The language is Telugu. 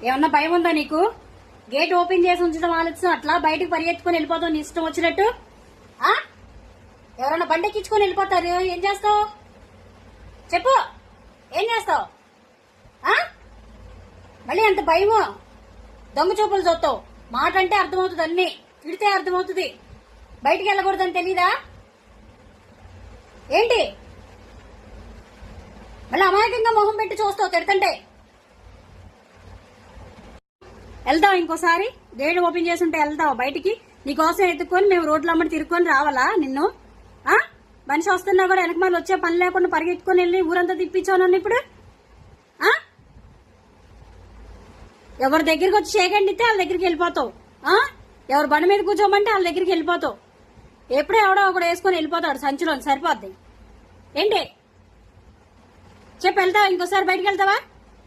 ఏమన్నా భయం ఉందా నీకు? గేట్ ఓపెన్ చేసి ఉంచడం ఆలోచన అట్లా బయటకు పరిగెత్తుకొని వెళ్ళిపోతావు నీ ఇష్టం వచ్చినట్టు. ఆ ఎవరన్నా బండెక్కించుకొని వెళ్ళిపోతారు, ఏం చేస్తావు చెప్పు? ఏం చేస్తావు? మళ్ళీ అంత భయమో? దొంగ చూపులు చూస్తావు. మాట అంటే అర్థమవుతుంది, అన్ని తిడితే అర్థమవుతుంది. బయటికి వెళ్ళకూడదని తెలీదా ఏంటి? మళ్ళీ అమాయకంగా మొహం పెట్టి చూస్తావు తిడుతుంటే. వెళ్తావు ఇంకోసారి గేట్ ఓపెన్ చేసి ఉంటే వెళ్తావు బయటికి? నీకోసం ఎత్తుకొని మేము రోడ్ల అమ్మడి తిరుక్కొని రావాలా నిన్ను? మనిషి వస్తున్నా కూడా వెనక మళ్ళీ వచ్చే పని లేకుండా పరిగెత్తుకొని వెళ్ళి ఊరంతా తిప్పించావు నన్ను ఇప్పుడు. ఎవరి దగ్గరికి వచ్చి చేయకండి ఇస్తే వాళ్ళ దగ్గరికి వెళ్ళిపోతావు. ఎవరు బండి మీద కూర్చోమంటే వాళ్ళ దగ్గరికి వెళ్ళిపోతావు. ఎప్పుడో ఎవడో ఒకడు వేసుకొని వెళ్ళిపోతాడు సంచిలో, సరిపోద్ది ఏంటి చెప్పు? వెళ్తావా ఇంకోసారి బయటికి వెళ్తావా?